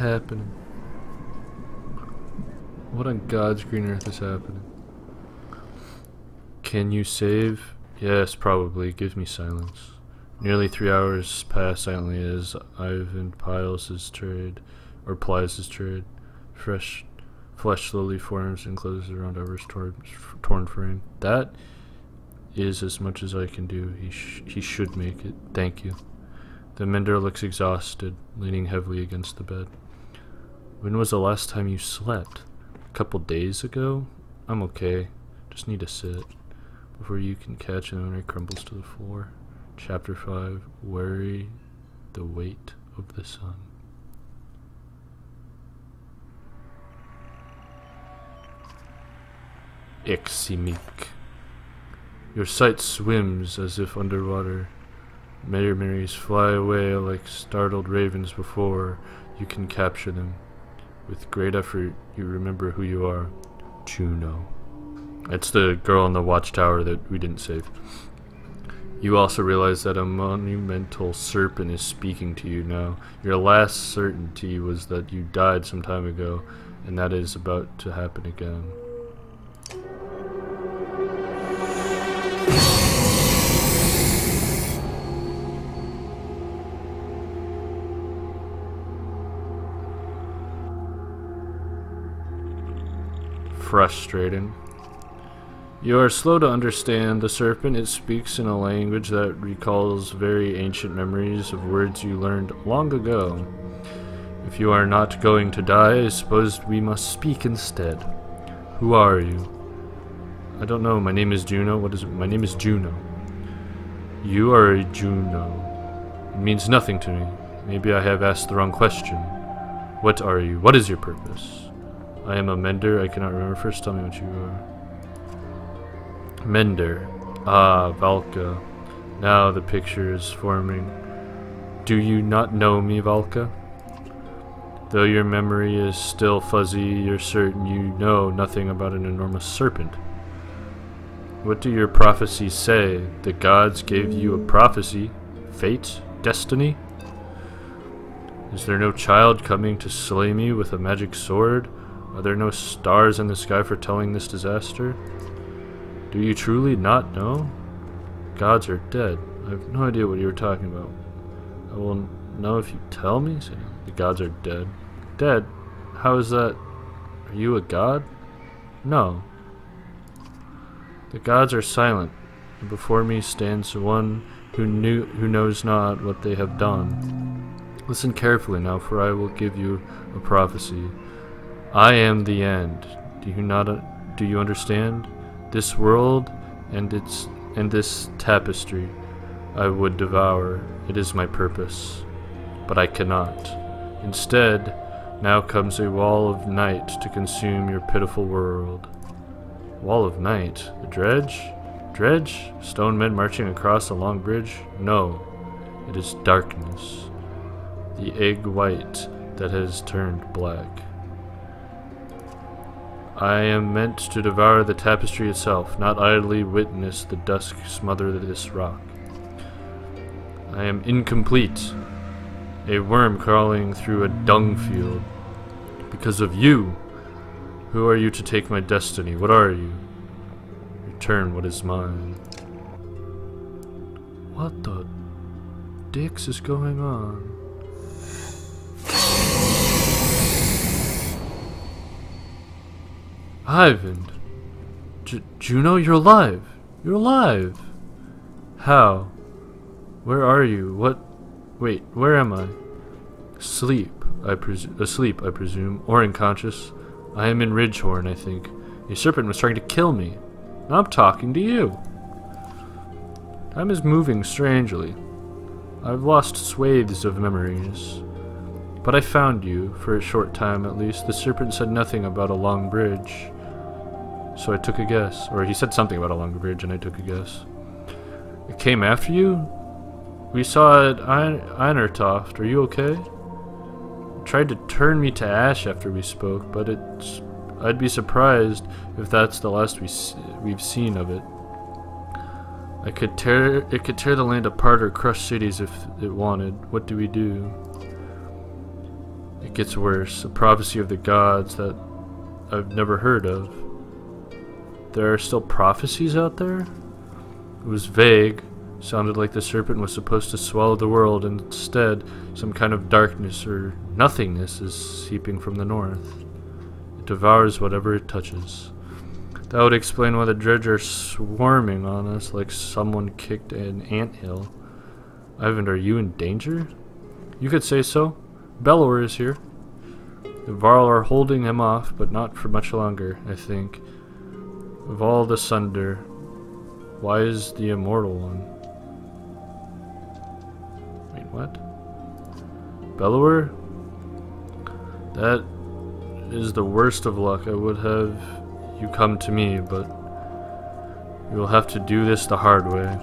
happening? What on God's green earth is happening? Can you save? Yes, probably. Give me silence. Nearly 3 hours pass silently as Ivan plies his trade. Fresh flesh slowly forms and closes around Ivar's torn frame. That is as much as I can do. He should make it. Thank you. The mender looks exhausted, leaning heavily against the bed. When was the last time you slept? A couple days ago? I'm okay. Just need to sit. Before you can catch and memory crumbles to the floor. Chapter 5. Worry the weight of the sun. Eximik. Your sight swims as if underwater. Memories fly away like startled ravens before you can capture them. With great effort, you remember who you are. Juno. It's the girl in the watchtower that we didn't save. You also realize that a monumental serpent is speaking to you now. Your last certainty was that you died some time ago, and that is about to happen again. Frustrating. You are slow to understand the serpent. It speaks in a language that recalls very ancient memories of words you learned long ago. If you are not going to die, I suppose we must speak instead. Who are you? I don't know. My name is Juno. What is it? My name is Juno. You are a Juno. It means nothing to me. Maybe I have asked the wrong question. What are you? What is your purpose? I am a mender. I cannot remember. First, tell me what you are. Mender. Ah, Valka. Now the picture is forming. Do you not know me, Valka? Though your memory is still fuzzy, you're certain you know nothing about an enormous serpent. What do your prophecies say? The gods gave you a prophecy? Fate? Destiny? Is there no child coming to slay me with a magic sword? Are there no stars in the sky foretelling this disaster? Do you truly not know? Gods are dead. I have no idea what you were talking about. I will know if you tell me. So the gods are dead. Dead? How is that? Are you a god? No. The gods are silent, and before me stands one who knows not what they have done. Listen carefully now, for I will give you a prophecy. I am the end. Do you understand? This world and this tapestry I would devour. It is my purpose. But I cannot. Instead, now comes a wall of night to consume your pitiful world. Wall of night? The dredge? Dredge? Stone men marching across a long bridge? No. It is darkness. The egg white that has turned black. I am meant to devour the tapestry itself, not idly witness the dusk smother this rock. I am incomplete, a worm crawling through a dung field. Because of you! Who are you to take my destiny? What are you? Return what is mine. What the dicks is going on? Ivan! Juno, you're alive! You're alive! How? Where are you? What? Wait, where am I? Asleep, I presume, or unconscious. I am in Ridgehorn, I think. A serpent was trying to kill me. Now I'm talking to you. Time is moving strangely. I've lost swathes of memories. But I found you, for a short time at least. The serpent said nothing about a long bridge. So I took a guess. Or he said something about a long bridge and I took a guess. It came after you? We saw it at Einertoft. Are you okay? It tried to turn me to ash after we spoke, but I'd be surprised if that's the last we've seen of it. It could tear the land apart or crush cities if it wanted. What do we do? It gets worse. A prophecy of the gods that I've never heard of. There are still prophecies out there? It was vague. Sounded like the serpent was supposed to swallow the world, and instead, some kind of darkness or nothingness is seeping from the north. It devours whatever it touches. That would explain why the dredge are swarming on us like someone kicked an anthill. Ivan, are you in danger? You could say so. Bellower is here. The Varl are holding him off, but not for much longer, I think. Of all the Sunder, why is the immortal one? Wait, what? Bellower? That is the worst of luck. I would have you come to me, but you will have to do this the hard way.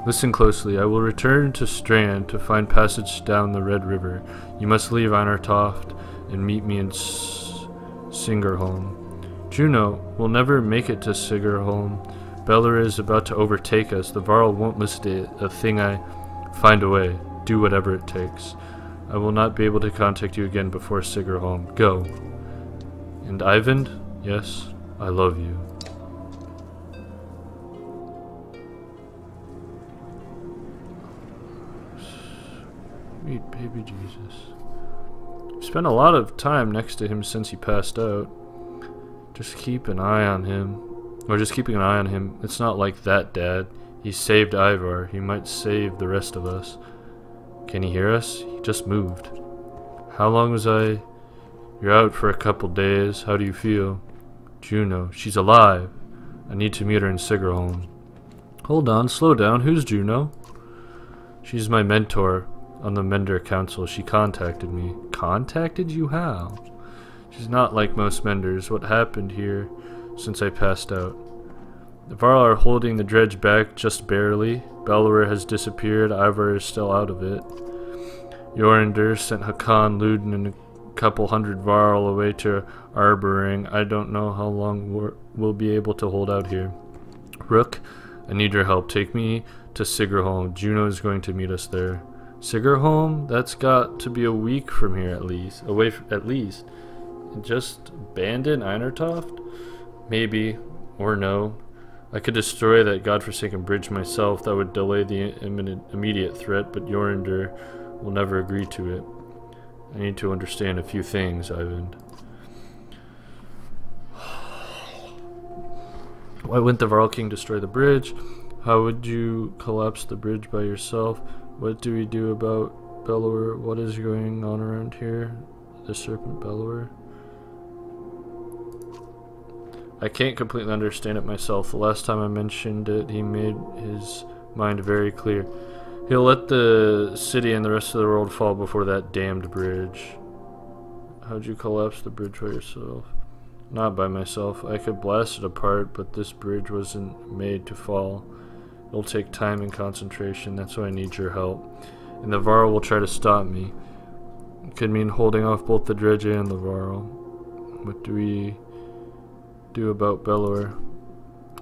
Listen closely. I will return to Strand to find passage down the Red River. You must leave Einertoft and meet me in Singerholm. Juno will never make it to Singerholm. Bellower is about to overtake us. The Varl won't listen to a thing I find a way. Do whatever it takes. I will not be able to contact you again before Singerholm. Go. And Ivan, yes, I love you. Sweet baby Jesus. I've spent a lot of time next to him since he passed out. Just keep an eye on him. Or just keeping an eye on him. It's not like that, Dad. He saved Ivar. He might save the rest of us. Can he hear us? He just moved. How long was I? You're out for a couple days. How do you feel? Juno. She's alive. I need to meet her in Singerholm. Hold on. Slow down. Who's Juno? She's my mentor on the Mender Council. She contacted me. Contacted you? How? She's not like most Menders. What happened here since I passed out? The Varl are holding the dredge back just barely. Bellower has disappeared. Ivar is still out of it. Jorinder sent Hakan, Luden, and a couple hundred Varl away to Arboring. I don't know how long we'll be able to hold out here. Rook, I need your help. Take me to Singerholm. Juno is going to meet us there. Singerholm? That's got to be a week from here at least. At least. Just abandon Einertoft? Maybe. Or no. I could destroy that godforsaken bridge myself. That would delay the immediate threat, but Jorinder will never agree to it. I need to understand a few things, Ivan. Why wouldn't the Varl King destroy the bridge? How would you collapse the bridge by yourself? What do we do about Bellower? What is going on around here? The serpent Bellower? I can't completely understand it myself. The last time I mentioned it, he made his mind very clear. He'll let the city and the rest of the world fall before that damned bridge. How'd you collapse the bridge by yourself? Not by myself. I could blast it apart, but this bridge wasn't made to fall. It'll take time and concentration. That's why I need your help. And the Varl will try to stop me. It could mean holding off both the dredge and the Varl. What do we do about Bellower?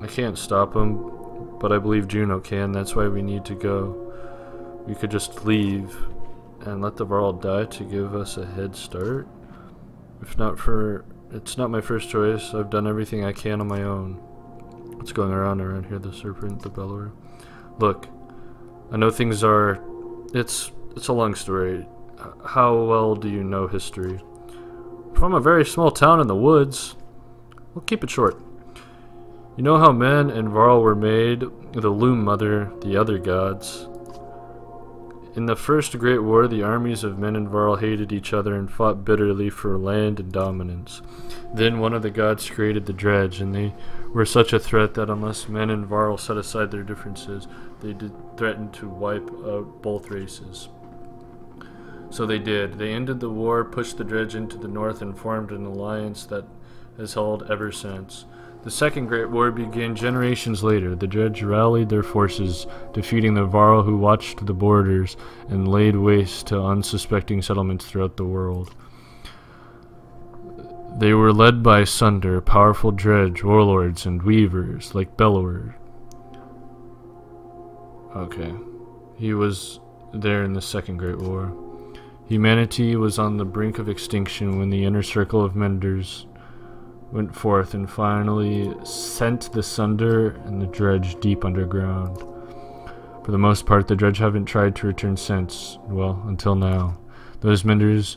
I can't stop him, but I believe Juno can. That's why we need to go. We could just leave and let the Varl die to give us a head start. If not for... It's not my first choice. I've done everything I can on my own. What's going around here? The serpent, the Bellower. Look, I know things are... It's a long story. How well do you know history? From a very small town in the woods. We'll keep it short. You know how men and Varl were made? The Loom Mother, the other gods. In the First Great War, the armies of men and Varl hated each other and fought bitterly for land and dominance. Then one of the gods created the dredge, and they were such a threat that unless men and Varl set aside their differences, they did threaten to wipe out both races. So they did. They ended the war, pushed the dredge into the north, and formed an alliance that has held ever since. The Second Great War began generations later. The dredge rallied their forces, defeating the Varl who watched the borders and laid waste to unsuspecting settlements throughout the world. They were led by Sunder, powerful dredge warlords and weavers like Bellower. Okay. He was there in the Second Great War. Humanity was on the brink of extinction when the inner circle of menders went forth and finally sent the Sunder and the Dredge deep underground. For the most part, the Dredge haven't tried to return since, well, until now. Those menders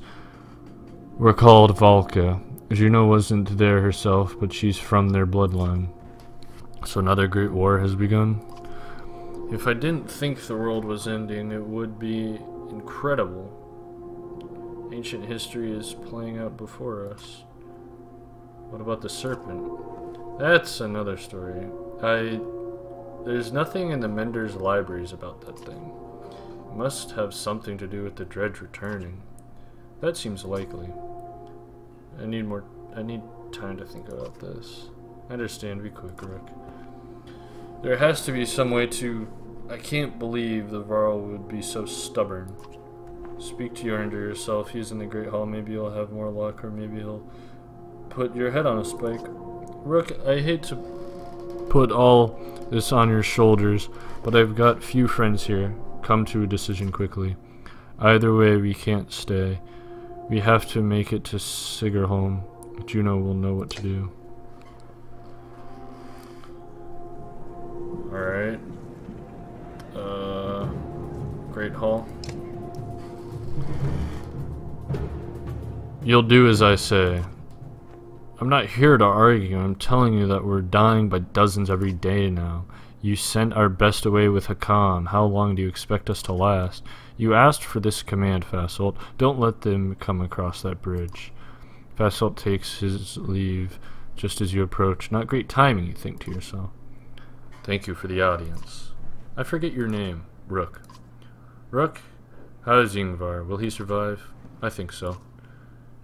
were called Valka. Juno wasn't there herself, but she's from their bloodline. So another great war has begun? If I didn't think the world was ending, it would be incredible. Ancient history is playing out before us. What about the serpent? That's another story. There's nothing in the Mender's libraries about that thing. It must have something to do with the Dredge returning. That seems likely. I need time to think about this. I understand, be quick, Rook. There has to be some way to... I can't believe the Varl would be so stubborn. Speak to Yornder yourself. He's in the Great Hall. Maybe you'll have more luck, or maybe he'll put your head on a spike. Rook, I hate to put all this on your shoulders, but I've got few friends here. Come to a decision quickly. Either way, we can't stay. We have to make it to Sigerholm. Juno will know what to do. Alright. Great Hall. You'll do as I say. I'm not here to argue. I'm telling you that we're dying by dozens every day now. You sent our best away with Hakan. How long do you expect us to last? You asked for this command, Fasolt. Don't let them come across that bridge. Fasolt takes his leave just as you approach. Not great timing, you think to yourself. Thank you for the audience. I forget your name. Rook. Rook? How is Yngvar? Will he survive? I think so.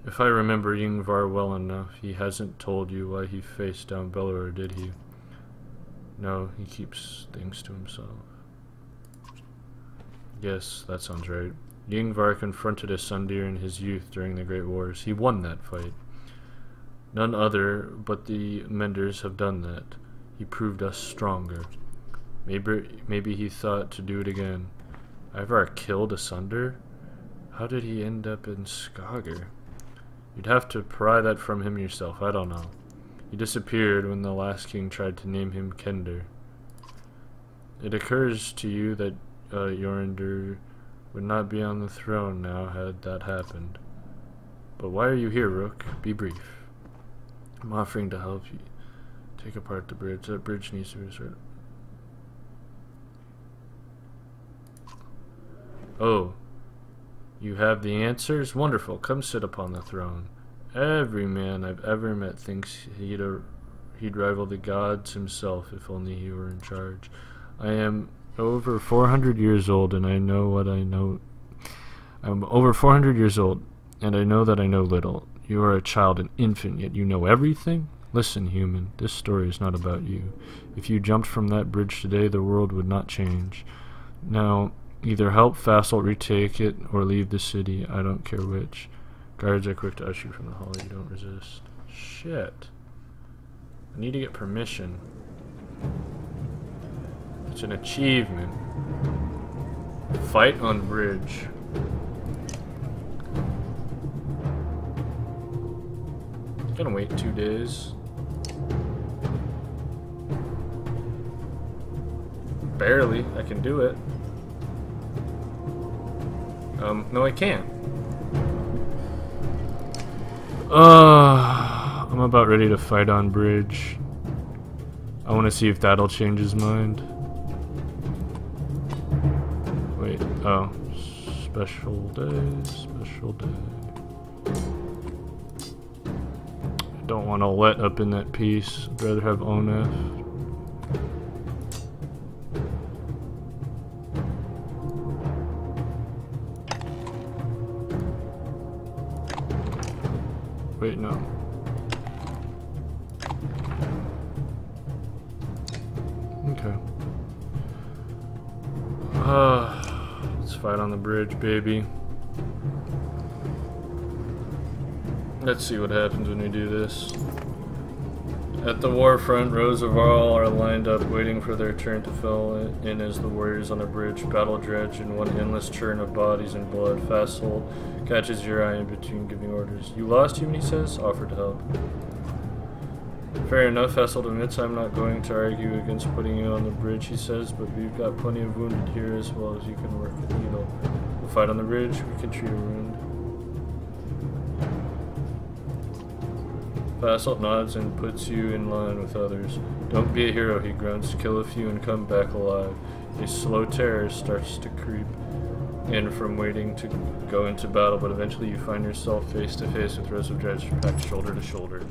If I remember Yngvar well enough, he hasn't told you why he faced down Belor, did he? No, he keeps things to himself. Yes, that sounds right. Yngvar confronted Asundir in his youth during the Great Wars. He won that fight. None other but the Menders have done that. He proved us stronger. Maybe he thought to do it again. Ivar killed Asundir? How did he end up in Skager? You'd have to pry that from him yourself. I don't know. He disappeared when the last king tried to name him Kender. It occurs to you that Yornder would not be on the throne now had that happened. But why are you here, Rook? Be brief. I'm offering to help you take apart the bridge. That bridge needs to be restored. Oh. You have the answers? Wonderful. Come sit upon the throne. Every man I've ever met thinks he'd rival the gods himself if only he were in charge. I am over 400 years old and I know what I know. I'm over 400 years old and I know that I know little. You are a child, an infant, yet you know everything? Listen, human, this story is not about you. If you jumped from that bridge today, the world would not change. Now, either help Fasolt retake it or leave the city. I don't care which. Guards are quick to usher you from the hall. You don't resist. Shit. I need to get permission. It's an achievement. Fight on bridge. Gonna wait 2 days. Barely. I can do it. No I can't. I'm about ready to fight on bridge. I want to see if that'll change his mind. Wait, oh. Special day, special day. I don't want to let up in that piece. I'd rather have Onef. Wait, no. Okay. Let's fight on the bridge, baby. Let's see what happens when we do this. At the war front, rows of all are lined up, waiting for their turn to fill in as the warriors on the bridge battle dredge in one endless churn of bodies and blood. Fasthold catches your eye in between giving orders. You lost, human, he says. Offer to help. Fair enough, Fasthold admits. I'm not going to argue against putting you on the bridge, he says, but we've got plenty of wounded here as well as you can work with needle. We'll fight on the bridge, we can treat a wound. Fasthold nods and puts you in line with others. Don't be a hero, he grunts. Kill a few and come back alive. A slow terror starts to creep in from waiting to go into battle, but eventually you find yourself face to face with rows of dredge packed shoulder to shoulder.